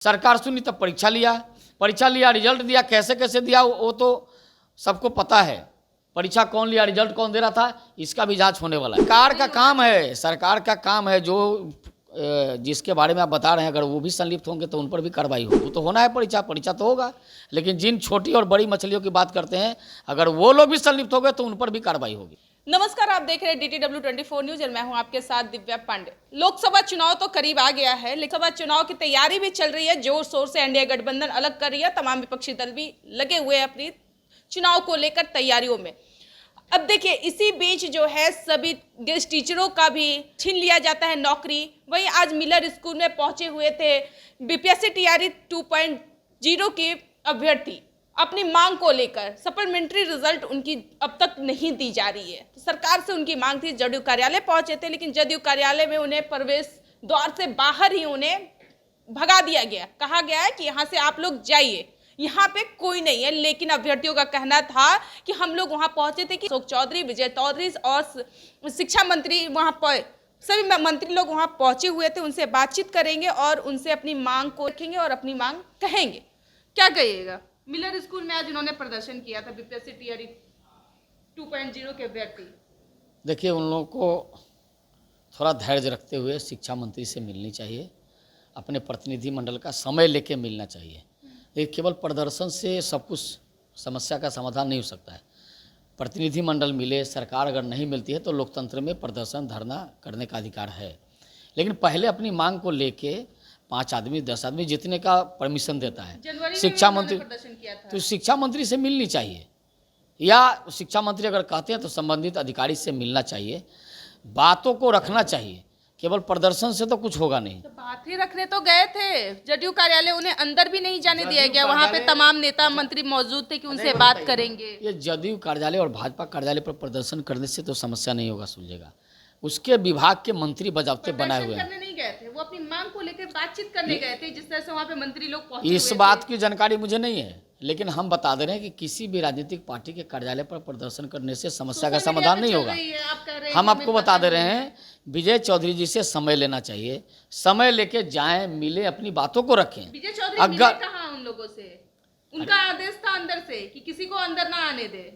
सरकार सुनी तब परीक्षा लिया रिजल्ट दिया, कैसे कैसे दिया वो तो सबको पता है। परीक्षा कौन लिया, रिजल्ट कौन दे रहा था, इसका भी जांच होने वाला है। सरकार का काम है जो जिसके बारे में आप बता रहे हैं, अगर वो भी संलिप्त होंगे तो उन पर भी कार्रवाई हो। वो तो होना है, परीक्षा तो होगा, लेकिन जिन छोटी और बड़ी मछलियों की बात करते हैं, अगर वो लोग भी संलिप्त हो गए तो उन पर भी कार्रवाई होगी। नमस्कार, आप देख रहे हैं DTW 24 न्यूज और मैं हूं आपके साथ दिव्या पांडे। लोकसभा चुनाव तो करीब आ गया है, लोकसभा चुनाव की तैयारी भी चल रही है, जोर शोर से एनडीए गठबंधन अलग कर रही है, तमाम विपक्षी दल भी लगे हुए हैं अपनी चुनाव को लेकर तैयारियों में। अब देखिए, इसी बीच जो है सभी गेस्ट टीचरों का भी छीन लिया जाता है नौकरी। वहीं आज मिलर स्कूल में पहुंचे हुए थे बीपीएससी टीआरई 2.0 के अभ्यर्थी अपनी मांग को लेकर। सप्लीमेंट्री रिजल्ट उनकी अब तक नहीं दी जा रही है, तो सरकार से उनकी मांग थी। जदयू कार्यालय पहुंचे थे, लेकिन जदयू कार्यालय में उन्हें प्रवेश द्वार से बाहर ही उन्हें भगा दिया गया। कहा गया है कि यहाँ से आप लोग जाइए, यहाँ पे कोई नहीं है। लेकिन अभ्यर्थियों का कहना था कि हम लोग वहाँ पहुंचे थे कि अशोक चौधरी, विजय चौधरी और शिक्षा मंत्री वहाँ पर सभी मंत्री लोग वहाँ पहुंचे हुए थे, उनसे बातचीत करेंगे और उनसे अपनी मांग को रखेंगे और अपनी मांग कहेंगे। क्या कहिएगा? मिलर स्कूल में आज उन्होंने प्रदर्शन किया था बीपीएससी टीआरई 2.0 के अभ्यर्थी। देखिए, उन लोगों को थोड़ा धैर्य रखते हुए शिक्षा मंत्री से मिलनी चाहिए, अपने प्रतिनिधि मंडल का समय लेके मिलना चाहिए। ये केवल प्रदर्शन से सब कुछ समस्या का समाधान नहीं हो सकता है। प्रतिनिधि मंडल मिले, सरकार अगर नहीं मिलती है तो लोकतंत्र में प्रदर्शन धरना करने का अधिकार है, लेकिन पहले अपनी मांग को लेके 5 आदमी 10 आदमी जितने का परमिशन देता है शिक्षा मंत्री, तो शिक्षा मंत्री से मिलनी चाहिए, या शिक्षा मंत्री अगर कहते हैं तो संबंधित अधिकारी से मिलना चाहिए, बातों को रखना चाहिए। केवल प्रदर्शन से तो कुछ होगा नहीं। तो बात ही रखने तो गए थे जदयू कार्यालय, उन्हें अंदर भी नहीं जाने दिया गया। वहाँ पे तमाम नेता मंत्री मौजूद थे कि उनसे बात करेंगे। ये जदयू कार्यालय और भाजपा कार्यालय पर प्रदर्शन करने से तो समस्या नहीं होगा, सुलझेगा। उसके विभाग के मंत्री बजावते बनाए हुए हैं। नहीं गए थे, वो अपनी मांग को लेकर बातचीत करने गए थे, जिस तरह से वहाँ पे मंत्री लोग पहुंचे। इस बात की जानकारी मुझे नहीं है, लेकिन हम बता दे रहे हैं कि किसी भी राजनीतिक पार्टी के कार्यालय पर प्रदर्शन करने से समस्या का समाधान नहीं होगा। हम आपको बता दे रहे हैं, विजय चौधरी जी से समय लेना चाहिए, समय लेके जाएं, मिले, अपनी बातों को रखें। विजय चौधरी मिले कहाँ उन लोगों से? उनका आदेश था अंदर से कि किसी को अंदर ना आने दे।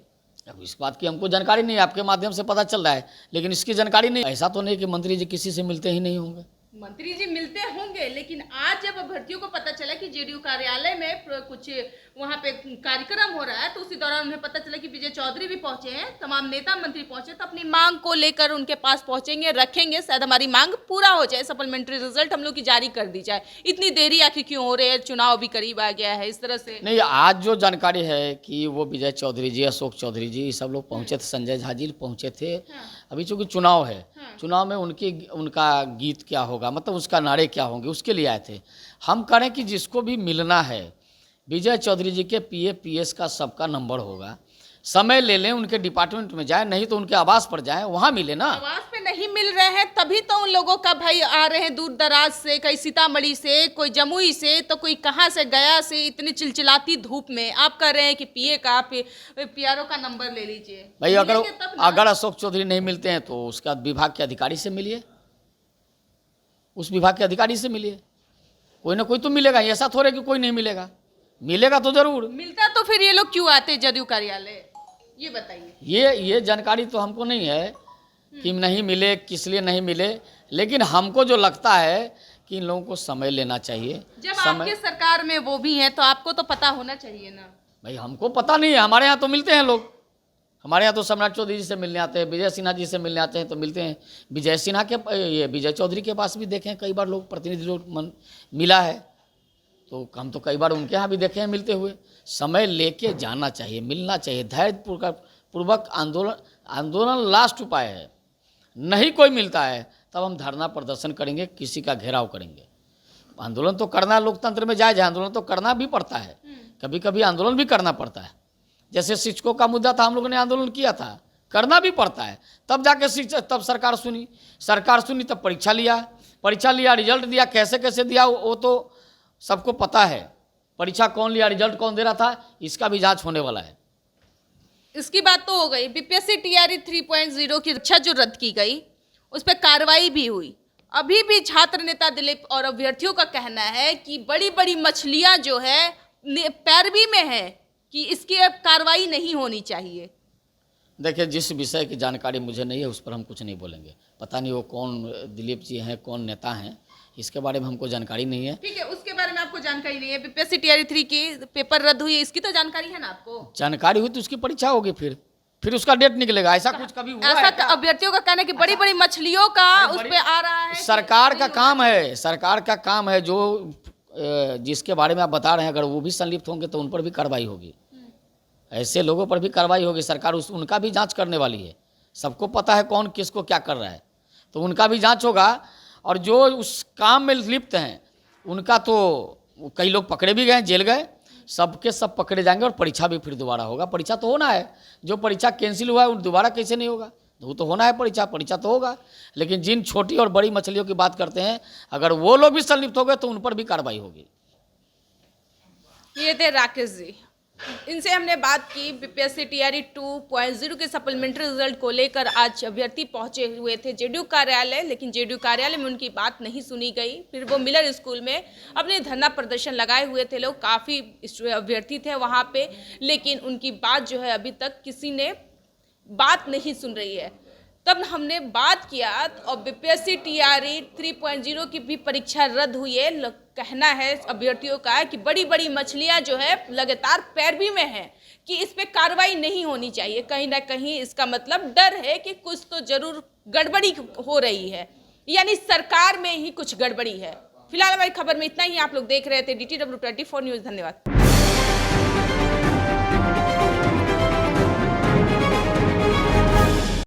अब इस बात की हमको जानकारी नहीं, आपके माध्यम से पता चल रहा है, लेकिन इसकी जानकारी नहीं। ऐसा तो नहीं कि मंत्री जी किसी से मिलते ही नहीं होंगे। मंत्री जी मिलते होंगे, लेकिन आज जब अभ्यर्थियों को पता चला कि जेडीयू कार्यालय में कुछ वहां पे कार्यक्रम हो रहा है, तो उसी दौरान उन्हें पता चला कि विजय चौधरी भी पहुंचे हैं, तमाम नेता मंत्री पहुंचे, तो अपनी मांग को लेकर उनके पास पहुंचेंगे, रखेंगे। शायद हमारी मांग पूरा हो जाए, सप्लीमेंट्री रिजल्ट हम लोग की जारी कर दी जाए। इतनी देरी आखिर क्यों हो रही है? चुनाव भी करीब आ गया है, इस तरह से नहीं। आज जो जानकारी है कि वो विजय चौधरी जी, अशोक चौधरी जी, सब लोग पहुंचे थे, संजय झा जी पहुंचे थे। अभी चूंकि चुनाव है, चुनाव में उनका गीत क्या होगा, मतलब उसका नारे क्या होंगे, उसके लिए आए थे। हम करें कि जिसको भी मिलना है, विजय चौधरी जी के PA PS का सबका नंबर होगा, समय ले लें, उनके डिपार्टमेंट में जाए, नहीं तो उनके आवास पर जाएं, वहाँ मिले ना। आवास पे नहीं मिल रहे हैं तभी तो उन लोगों का भाई आ रहे हैं दूर दराज से, कहीं सीतामढ़ी से, कोई जमुई से, तो कोई कहाँ से, गया से। इतनी चिलचिलाती धूप में आप कह रहे हैं कि PA का PRO का नंबर ले लीजिए। भाई अगर अशोक चौधरी नहीं मिलते हैं तो उसका विभाग के अधिकारी से मिलिए, उस विभाग के अधिकारी से मिलिए, कोई ना कोई तो मिलेगा। ऐसा थोड़े कि कोई नहीं मिलेगा, मिलेगा तो जरूर मिलता। तो फिर ये लोग क्यों आते जदयू कार्यालय, ये बताइए। ये जानकारी तो हमको नहीं है कि नहीं मिले, किस लिए नहीं मिले, लेकिन हमको जो लगता है कि इन लोगों को समय लेना चाहिए। जब आपके सरकार में वो भी है तो आपको तो पता होना चाहिए ना। भाई हमको पता नहीं है, हमारे यहाँ तो मिलते हैं लोग, हमारे यहाँ तो सम्राट चौधरी जी से मिलने आते हैं, विजय सिन्हा जी से मिलने आते हैं, तो मिलते हैं। विजय सिन्हा के, ये विजय चौधरी के पास भी देखे हैं कई बार लोग, प्रतिनिधि लोग मिला है, तो हम तो कई बार उनके यहाँ भी देखे हैं मिलते हुए। समय लेके जाना चाहिए, मिलना चाहिए, धैर्यपूर्वक। आंदोलन लास्ट उपाय है। नहीं कोई मिलता है तब हम धरना प्रदर्शन करेंगे, किसी का घेराव करेंगे। आंदोलन तो करना लोकतंत्र में जायज है, आंदोलन तो करना भी पड़ता है, कभी कभी आंदोलन भी करना पड़ता है। जैसे शिक्षकों का मुद्दा था, हम लोगों ने आंदोलन किया था, करना भी पड़ता है, तब जाके तब सरकार सुनी तब परीक्षा लिया रिजल्ट दिया, कैसे कैसे दिया वो तो सबको पता है। परीक्षा कौन लिया, रिजल्ट कौन दे रहा था, इसका भी जांच होने वाला है। इसकी बात तो हो गई। बीपीएससी टीआरई 3.0 की परीक्षा जो रद्द की गई, उस पर कार्रवाई भी हुई। अभी भी छात्र नेता दिलीप और अभ्यर्थियों का कहना है कि बड़ी बड़ी मछलियां जो है पैरवी में है, कि इसकी अब कार्रवाई नहीं होनी चाहिए। देखिए, जिस विषय की जानकारी मुझे नहीं है उस पर हम कुछ नहीं बोलेंगे। पता नहीं वो कौन दिलीप जी हैं, कौन नेता हैं, इसके बारे में हमको जानकारी नहीं है। ठीक है, उसके बारे में आपको जानकारी नहीं है। बीपीएससी टीआरई 3 की पेपर रद्द हुई है, इसकी तो जानकारी है ना आपको? जानकारी हुई तो उसकी परीक्षा होगी, फिर उसका डेट निकलेगा। ऐसा कुछ कभी हुआ है ऐसा क्या? अभ्यर्थियों का कहना है कि बड़ी बड़ी मछलियों का उस पे आ रहा है। सरकार का काम है, सरकार का काम है, जो जिसके बारे में आप बता रहे हैं अगर वो भी संलिप्त होंगे तो उन पर भी कार्रवाई होगी। ऐसे लोगों पर भी कार्रवाई होगी। सरकार उनका भी जांच करने वाली है। सबको पता है कौन किसको क्या कर रहा है, तो उनका भी जांच होगा। और जो उस काम में लिप्त हैं उनका तो कई लोग पकड़े भी गए, जेल गए, सबके सब पकड़े जाएंगे और परीक्षा भी फिर दोबारा होगा। परीक्षा तो होना है। जो परीक्षा कैंसिल हुआ है वो दोबारा कैसे नहीं होगा? वो तो होना है, परीक्षा तो होगा। लेकिन जिन छोटी और बड़ी मछलियों की बात करते हैं, अगर वो लोग भी संलिप्त हो गए तो उन पर भी कार्रवाई होगी। ये थे राकेश जी, इनसे हमने बात की। बीपीएससी टीआरई 2.0 के सप्लीमेंट्री रिजल्ट को लेकर आज अभ्यर्थी पहुंचे हुए थे जेडीयू कार्यालय, लेकिन जेडीयू कार्यालय में उनकी बात नहीं सुनी गई। फिर वो मिलर स्कूल में अपने धरना प्रदर्शन लगाए हुए थे लोग, काफ़ी अभ्यर्थी थे वहां पे, लेकिन उनकी बात जो है अभी तक किसी ने बात नहीं सुन रही है। तब हमने बात किया और बीपीएससी टीआरई 3.0 की भी परीक्षा रद्द हुई है। कहना है अभ्यर्थियों का कि बड़ी बड़ी मछलियां जो है लगातार पैरवी में है, कि इस पे कार्रवाई नहीं होनी चाहिए। कहीं ना कहीं इसका मतलब डर है कि कुछ तो जरूर गड़बड़ी हो रही है, यानी सरकार में ही कुछ गड़बड़ी है। फिलहाल हमारी खबर में इतना ही। आप लोग देख रहे थे DTW 24 न्यूज़। धन्यवाद।